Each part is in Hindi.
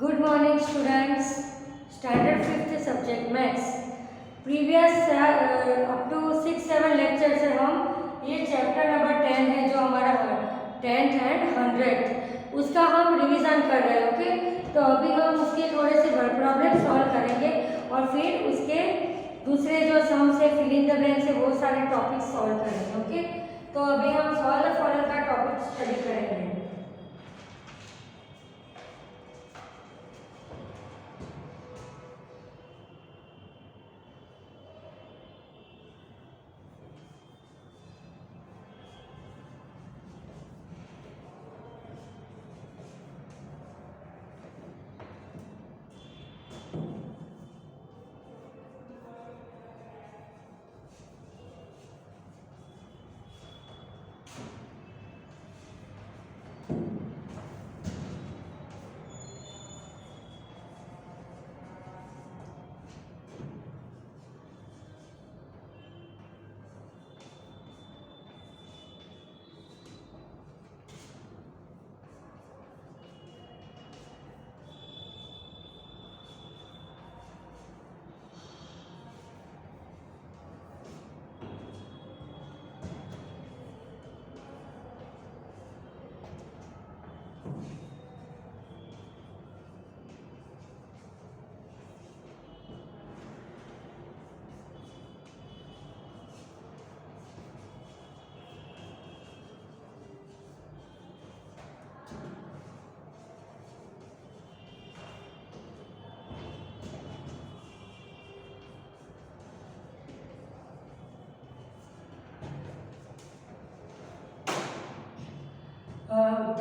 Good morning students. Standard 5th subject maths. Previous up to 6-7 lecture से हम ये चैप्टर नंबर 10 है जो हमारा 10th एंड 100th उसका हम रिवीजन कर रहे हैं. ओके, तो अभी हम उसके थोड़े से वर्ड प्रॉब्लम सॉल्व करेंगे और फिर उसके दूसरे जो सम से फिल इन द ब्लैंक से बहुत सारे टॉपिक सॉल्व करेंगे. ओके, तो अभी हम सॉल्व द फॉलोइंग का टॉपिक स्टडी करेंगे.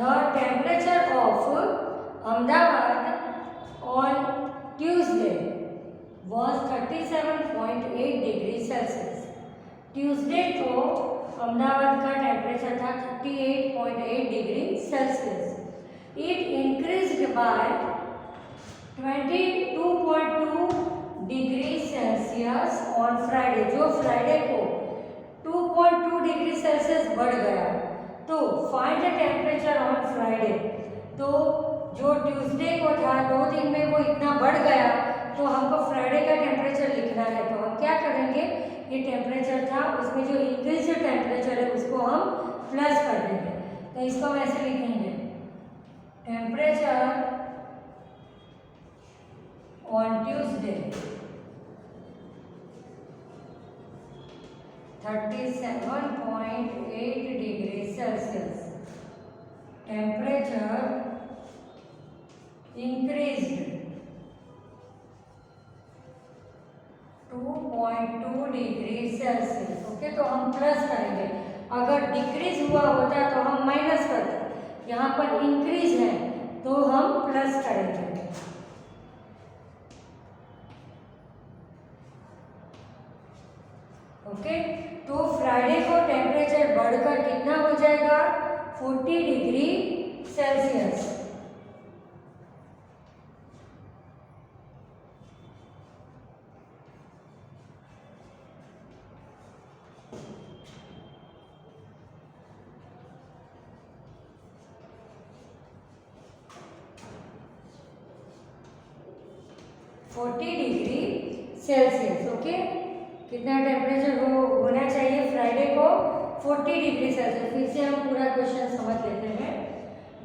The temperature of Ahmedabad on Tuesday was 37.8 degree Celsius. Tuesday को अहमदाबाद का टेम्परेचर था 38.8 degree Celsius. It increased by 22.2 degree Celsius on Friday. जो फ्राइडे को 2.2 डिग्री सेल्सियस बढ़ गया. तो find the temperature on Friday. तो जो ट्यूसडे को था 2 दिन में वो इतना बढ़ गया तो हमको फ्राइडे का टेम्परेचर लिखना है. तो हम क्या करेंगे, ये टेम्परेचर था उसमें जो इंक्रीज टेम्परेचर है उसको हम प्लस कर देंगे. तो इसको हम ऐसे लिखेंगे, temperature on Tuesday 37.8 degree Celsius. Temperature increased 2.2 degree Celsius. Okay, तो हम प्लस करेंगे. अगर डिक्रीज हुआ होता तो हम माइनस करते. यहाँ पर इंक्रीज है तो हम प्लस करेंगे. ओके, तो फ्राइडे को टेम्परेचर बढ़कर कितना हो जाएगा, 40 डिग्री सेल्सियस. ओके, कितना टेम्परेचर होना चाहिए फ्राइडे को, 40 डिग्री सेल्सियस. फिर से हम पूरा क्वेश्चन समझ लेते हैं.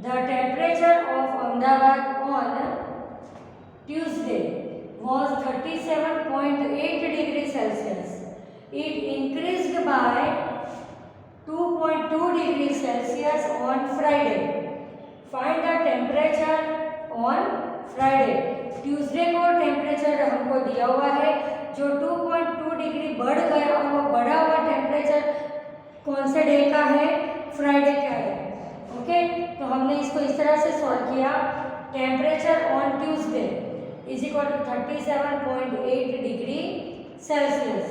The temperature of Ahmedabad on Tuesday was 37.8 degree Celsius. It increased by 2.2 degree Celsius on Friday. Find the temperature on Friday. Tuesday को टेम्परेचर हमको दिया हुआ है जो 2.2 डिग्री बढ़ गया और वो बढ़ा हुआ टेम्परेचर कौन से डे का है, फ्राइडे का है. ओके, तो हमने इसको इस तरह से सॉल्व किया. Temperature on Tuesday is equal to 37.8 degree Celsius.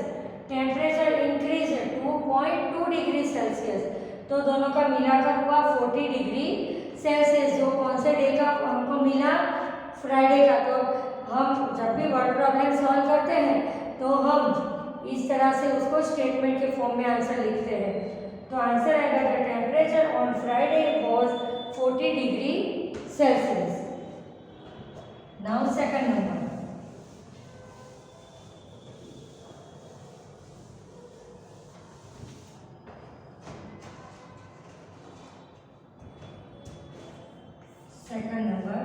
Temperature increase 2.2 degree Celsius. तो दोनों का मिलाकर हुआ 40 डिग्री सेल्सियस. जो कौन से डे का हमको मिला, फ्राइडे का. तो हम जब भी वर्ड प्रॉब्लम सॉल्व करते हैं तो हम इस तरह से उसको स्टेटमेंट के फॉर्म में आंसर लिखते हैं. तो आंसर आएगा the temperature on Friday was 40 degree Celsius. Now second number, second number,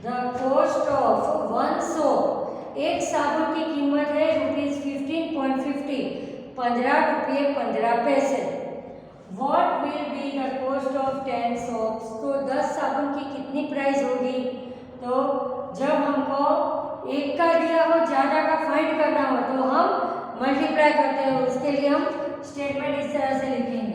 the cost of one soap, एक साबुन की कीमत है ₹15.50, 15 रुपये 15 पैसे। What will be the cost of 10 soaps, तो 10 साबुन की कितनी प्राइस होगी। तो जब हमको एक का दिया हो, ज़्यादा का फाइंड करना हो तो हम मल्टीप्लाई करते हैं, उसके लिए हम स्टेटमेंट इस तरह से लिखेंगे।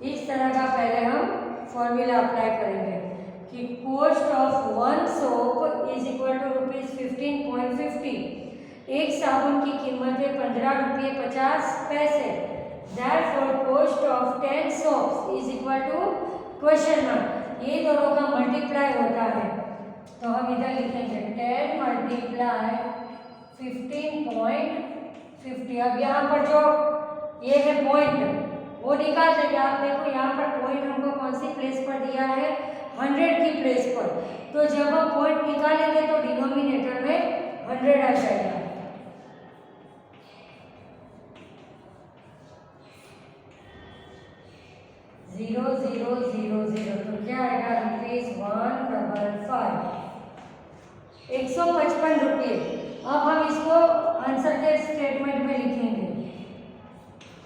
इस तरह का पहले हम फॉर्मूला अप्लाई करेंगे कि cost of one soap is equal to ₹15.50, एक साबुन की कीमत है 15 रुपये 50 पैसे। Therefore cost of 10 soaps is equal to question mark, ये दोनों का मल्टीप्लाई होता है तो हम इधर लिखेंगे 10 मल्टीप्लाई 15.50। अब यहाँ पर जो ये है पॉइंट वो निकाल देंगे। आप देखो यहाँ पर पॉइंट हमको कौन सी प्लेस पर दिया है, 100 की प्लेस पर। तो जब हम पॉइंट निकालेंगे तो डिनोमिनेटर में 100 आ जाएगा। जीरो जीरो जीरो जीरो, तो क्या आएगा ₹155, 155 रुपये। अब हम इसको आंसर के स्टेटमेंट में लिखेंगे,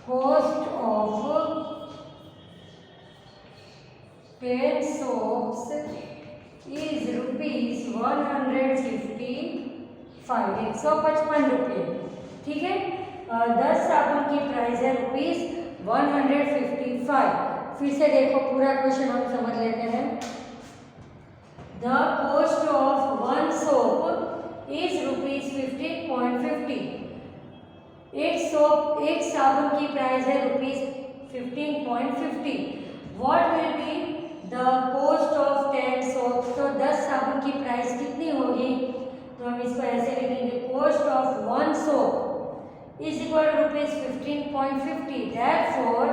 कॉस्ट ऑफ 10 soaps is ₹155, 155 रुपये। ठीक है, 10 साबुन की प्राइस है ₹155। फिर से देखो पूरा क्वेश्चन हम समझ लेते हैं। The cost of one soap is ₹15.50, एक साबुन की प्राइस है ₹15.50। What will be the cost of 10 soap, तो 10 साबुन की प्राइस कितनी होगी। तो हम इसको ऐसे लिखेंगे, cost of one soap is equal to ₹15.50, therefore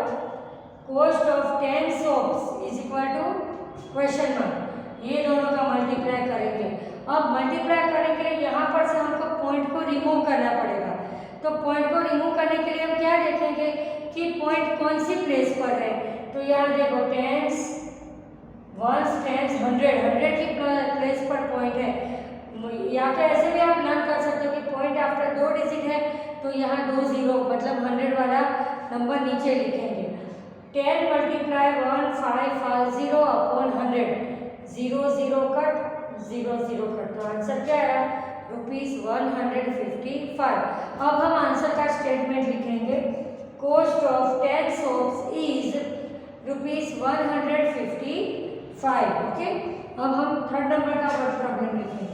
cost of 10 soaps is equal to question mark, ये दोनों का मल्टीप्लाई करेंगे। अब मल्टीप्लाई करने के लिए यहाँ पर से हमको पॉइंट को रिमूव करना पड़ेगा। तो पॉइंट को रिमूव करने के लिए हम क्या देखेंगे कि पॉइंट कौन सी प्लेस पर है। तो यहाँ देखो टेंस, वंस, टेंस, 100 की प्लेस पर पॉइंट है। या तो ऐसे भी आप लर्न कर सकते हो कि पॉइंट आफ्टर 2 डिजिट है तो यहाँ 2 जीरो, मतलब 100 वाला नंबर नीचे लिखेंगे। 10 मल्टीप्लाई 1550 अपॉन 100, 0 0 कट, 0 0 कट, तो आंसर क्या है ₹155। अब हम आंसर का स्टेटमेंट लिखेंगे, cost of 10 soaps is ₹155। Okay, अब हम थर्ड नंबर का वर्ड प्रॉब्लम लिखेंगे।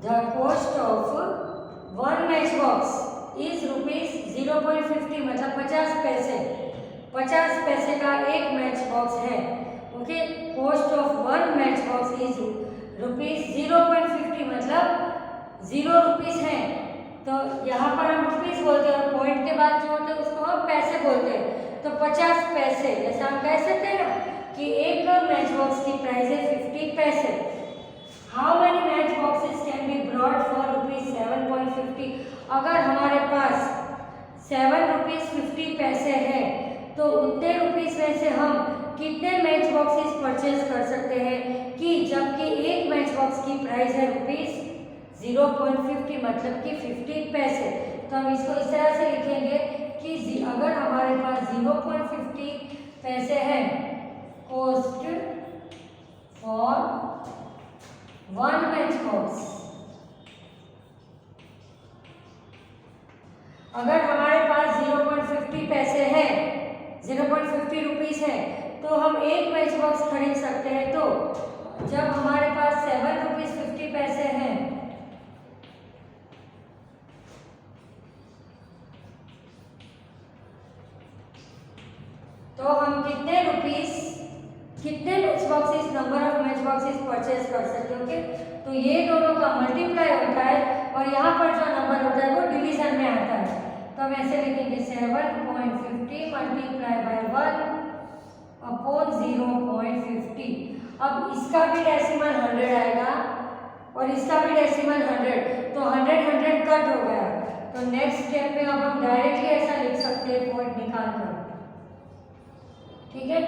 The cost of one match box is ₹0.50 मतलब 50 पैसे। 50 पैसे का एक मैच बॉक्स है। Okay, cost of one match box is ₹0.50 मतलब 0 रुपीस है। तो यहाँ पर हम रुपीस बोलते हैं और पॉइंट के बाद जो होते हैं उसको हम पैसे बोलते हैं। तो 50 पैसे, जैसे हम कह सकते हैं ना कि एक मैच बॉक्स की प्राइस है 50 पैसे। How many match boxes can be brought for ₹7.50? अगर हमारे पास ₹7.50 है तो उतने रुपीस में से हम कितने मैच बॉक्सेस परचेज कर सकते हैं कि जबकि एक मैच बॉक्स की प्राइस है ₹0.50 मतलब कि 50 पैसे। तो हम इसको इस तरह से लिखेंगे कि अगर हमारे पास 0.50 पैसे है cost for one match box, अगर हमारे पास 0.50 पैसे है, 0.50 रुपीस है, तो हम एक मैच बॉक्स खरीद सकते हैं। तो जब हमारे पास ₹7.50 हैं तो हम कितने match boxes, number of match boxes purchase कर सकते हैं। ओके, तो ये दोनों का मल्टीप्लाई होता है और यहाँ पर जो नंबर होता है वो डिवीजन में आता है। तो हम ऐसे लिखेंगे 7.50 मल्टीप्लाई बाय 1 अपॉन 0.50। अब इसका भी डेसिमल 100 आएगा और इसका भी डेसिमल 100, तो 100 कट हो गया। तो नेक्स्ट स्टेप में अब हम डायरेक्टली ऐसा लिख सकते हैं पॉइंट निकाल कर। ठीक है,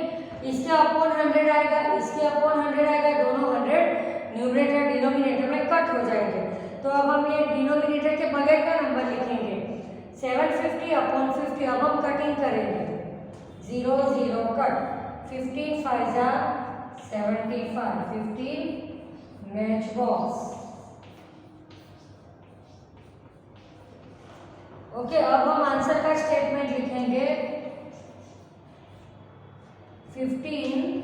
इसके अपॉन 100 आएगा, इसके अपॉन 100 आएगा, दोनों 100 न्यूमरेटर डिनोमिनेटर में कट हो जाएंगे। तो अब हम ये डिनोमिनेटर के बगैर का नंबर लिखेंगे 750 अपॉन 50। अब हम कटिंग करेंगे, 0 0 कट, 15 5 75, 15 मैच बॉक्स। ओके, अब हम आंसर का स्टेटमेंट लिखेंगे 15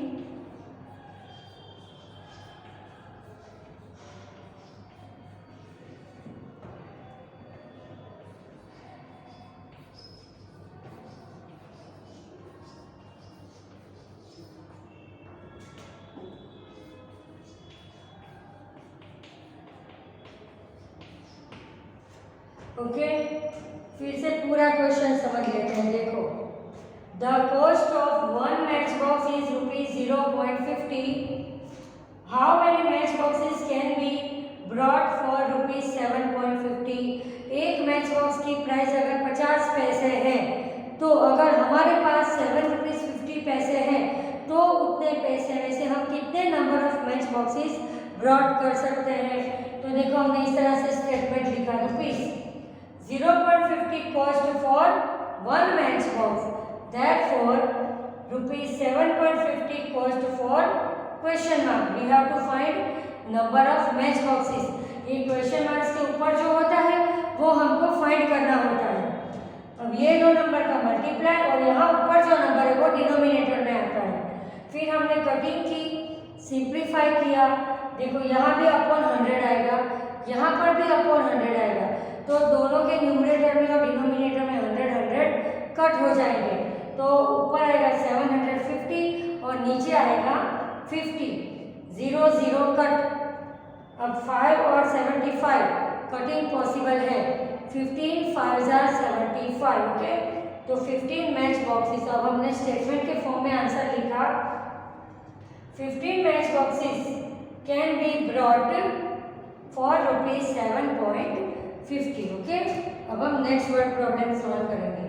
ओके, फिर से पूरा क्वेश्चन समझ लेते हैं। देखो, the cost of one match box is ₹0.50। How many match boxes can be brought for ₹7.50? एक मैच बॉक्स की प्राइस अगर 50 पैसे है तो अगर हमारे पास ₹7.50 है तो उतने पैसे में से हम कितने number of match boxes brought कर सकते हैं। तो देखो, हमने इस तरह से स्टेटमेंट लिखा, rupees 0.50 cost for one match box, therefore ₹7.50 cost for question mark. We have to find number of match boxes. ये क्वेश्चन मार्क्स के ऊपर जो होता है वो हमको फाइंड करना होता है। अब ये दो नंबर का मल्टीप्लाई और यहाँ ऊपर जो नंबर है वो डिनोमिनेटर में आता है। फिर हमने कटिंग की, सिंप्लीफाई किया। देखो, यहाँ भी अपॉन 100 आएगा, यहाँ पर भी अपॉन 100 आएगा, तो दोनों के न्यूमरेटर में और डिनोमिनेटर में 100 कट हो जाएंगे। तो ऊपर आएगा 750 और नीचे आएगा 50, 0 0 कट। अब 5 और 75 कटिंग पॉसिबल है, 15 5 75। ओके, तो 15 मैच बॉक्सेस। अब हमने स्टेटमेंट के फॉर्म में आंसर लिखा, 15 match boxes can be brought for ₹7.50। Okay, अब हम नेक्स्ट वर्ड प्रॉब्लम सॉल्व करेंगे।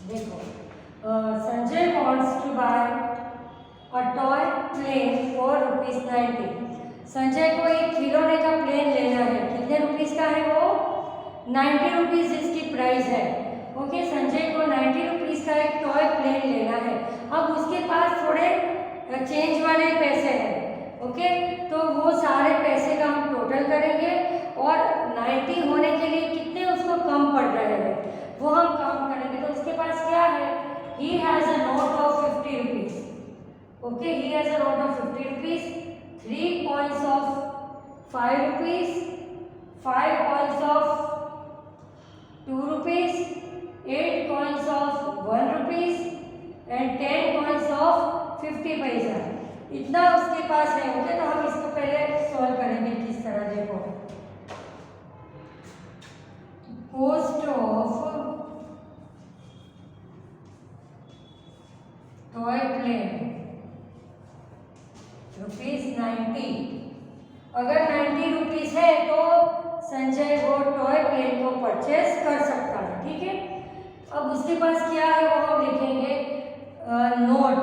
देखो, Sanjay wants to buy a toy plane for ₹90। Sanjay को एक खिलौने का प्लेन लेना है। कितने रुपीस का है वो? 90 रुपीज इसकी प्राइस है। ओके, संजय को 90 रुपीज का एक टॉय प्लेन लेना है। अब उसके पास थोड़े चेंज वाले पैसे हैं। ओके, तो वो सारे पैसे का हम टोटल करेंगे और 90 होने के लिए कितने उसको कम पड़ रहे हैं वो हम काउंट करेंगे। तो उसके पास क्या है? He has a note of 50 rupees. Okay, he has a note of 50 rupees, 3 coins of 5 rupees, 5 coins of 2 rupees, 8 coins of 1 rupees and 10 coins of 50 पैसा। इतना उसके पास है। ओके, तो हम इसको पहले सॉल्व करेंगे किस तरह। देखो, कॉस्ट ऑफ टॉय प्लेन ₹90। अगर 90 रुपीज है तो संजय वो टॉय प्लेन को परचेस कर सकता है। ठीक है, अब उसके पास क्या है वो हम लिखेंगे नोट।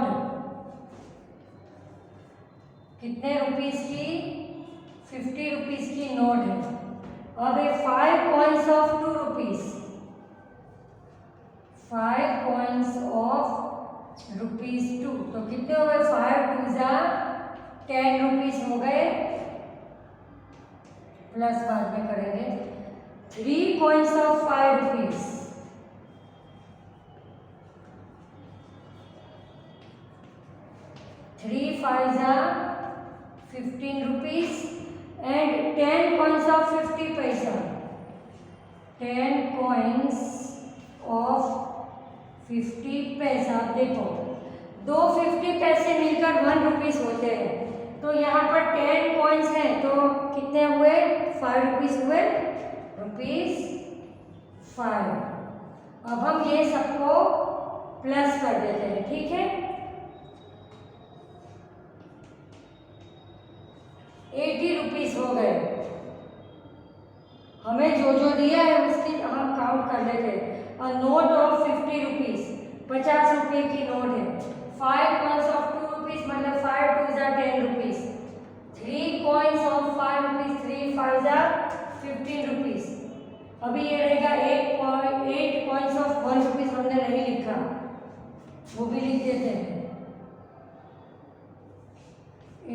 कितने रुपीस की? 50 रुपीस की नोट है। अब ये 5 coins of 2 rupees, 5 coins of ₹2। तो कितने हो गए? 5 2 जा 10 रुपीस हो गए, प्लस बाद में करेंगे 3 कॉइन्स ऑफ 5 रुपीस, 3 5 जा 15 rupees and 10 coins of 50 पैसा, 10 coins of 50 पैसा। देखो, दो 50 पैसे मिलकर 1 रुपीस होते हैं। तो यहाँ पर 10 कॉइन्स हैं तो कितने हुए? 5 रुपीस हुए, ₹5। अब हम ये सबको प्लस कर देते हैं। ठीक है, 80 रुपीस हो गए। हमें जो जो दिया है उसकी हम काउंट कर लेते हैं। नोट ऑफ 50 रुपीस, 50 रुपये की नोट है। 5 कॉइन्स ऑफ 2 रुपीस मतलब 5 2 जा 10 रुपीस, 3 कॉइन्स ऑफ 5 रुपीस, 3 5 जा 15 रुपीस। अभी ये रहेगा 8 कॉइन्स ऑफ 1 रुपीस, हमने नहीं लिखा, वो भी लिख देते हैं।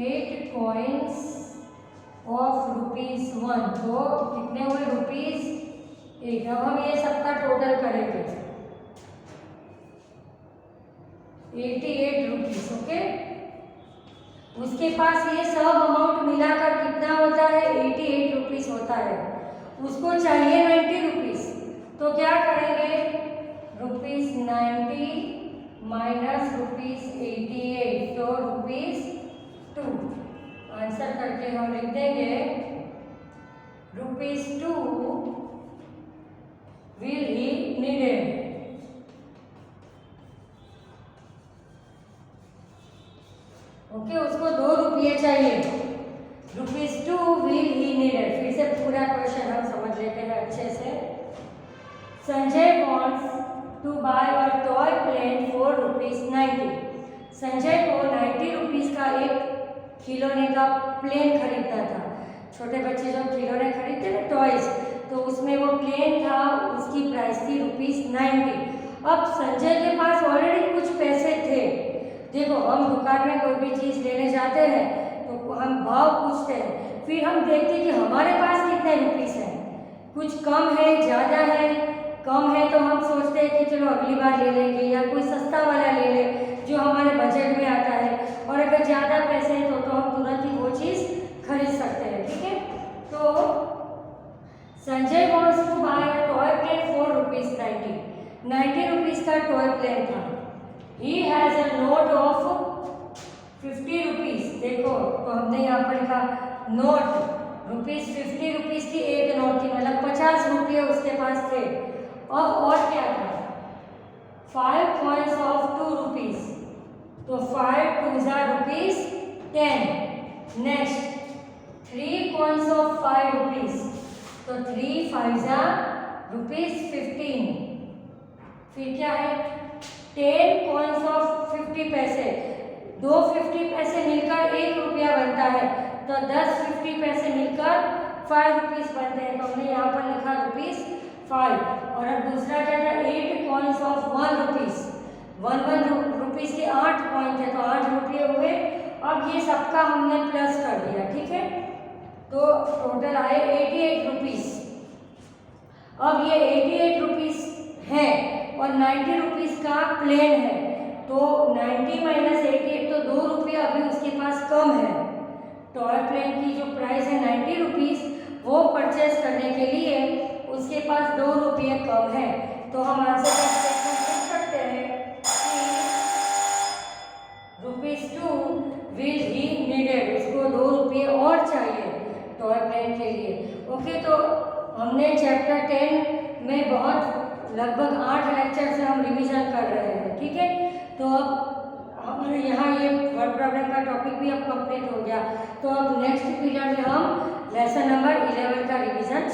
8 कॉइन्स ऑफ ₹1, तो कितने हुए? ₹1। अब हम ये सबका टोटल करेंगे 88 रुपीस। ओके, उसके पास ये सब अमाउंट मिलाकर कितना होता है? 88 रुपीस होता है। उसको चाहिए 90 रुपीस, तो क्या करेंगे? ₹90 माइनस ₹88, तो ₹2। आंसर करके हम लिख देंगे ₹2 will he needed। ओके, उसको 2 रुपये चाहिए। ₹2 will he needed। फिर से पूरा क्वेश्चन हम समझ लेते हैं अच्छे से। Sanjay wants to buy a toy plane for ₹90। Sanjay को 90 रुपीस का एक खिलौने का प्लेन खरीदना था। छोटे बच्चे जो खिलौने खरीदते ना, टॉयज, तो उसमें वो प्लेन था, उसकी प्राइस थी ₹90। अब संजय के पास ऑलरेडी कुछ पैसे थे। देखो, हम दुकान में कोई भी चीज़ लेने जाते हैं तो हम भाव पूछते हैं, फिर हम देखते हैं कि हमारे पास कितने रुपीस हैं, कुछ कम है, ज़्यादा है। कम है तो हम सोचते हैं कि चलो अगली बार ले लेंगे, या कोई सस्ता वाला ले ले जो हमारे बजट में आता है। और अगर ज़्यादा पैसे हैं तो हम तुरंत ही वो चीज़ खरीद सकते हैं। ठीक है, तो Sanjay wants to buy a toy plane for ₹90। 90 rupees का टॉय प्लेन था। He has a note of 50 rupees. देखो, तो हमने यहाँ पर लिखा नोट, ₹50 रुपीस की एक नोट थी, मतलब 50 रुपये उसके पास थे। अब और क्या था? 5 coins of 2 रुपीस, तो 5 2 जा ₹10। नेक्स्ट 3 coins of 5 रुपीस, तो 3 5 जा ₹15। फिर क्या है? 10 कॉइन्स ऑफ 50 पैसे, 2 50 पैसे मिलकर 1 रुपया बनता है, तो 10 50 पैसे मिलकर 5 रुपीज़ बनते हैं, तो हमने यहाँ पर लिखा ₹5। और अब दूसरा क्या था, 8 कॉइन्स ऑफ 1 रुपीज़, 1 रुपीज़ के 8 कॉइन थे, तो 8 रुपये हुए। अब ये सबका हमने प्लस कर दिया, ठीक है, तो टोटल आए 88 रुपीज़। अब ये 88 रुपीज़ है और 90 रुपीज़ का प्लेन है, तो 90 माइनस 88, तो 2 रुपये अभी उसके पास कम है। टॉय प्लेन की जो प्राइस है 90 रुपीज़, वो परचेस करने के लिए उसके पास 2 रुपये कम है, तो हम आंसर का स्टेटमेंट लिख सकते हैं कि ₹2 विल ही नीडेड, उसको 2 रुपये और चाहिए टॉय प्लेन के लिए। ओके, तो हमने चैप्टर 10 में बहुत लगभग 8 लेक्चर से हम रिवीजन कर रहे हैं, ठीक है। तो अब हमारे यहाँ ये वर्ड प्रॉब्लम का टॉपिक भी अब कंप्लीट हो गया, तो अब नेक्स्ट पीरियड में हम लेसन नंबर 11 का रिवीजन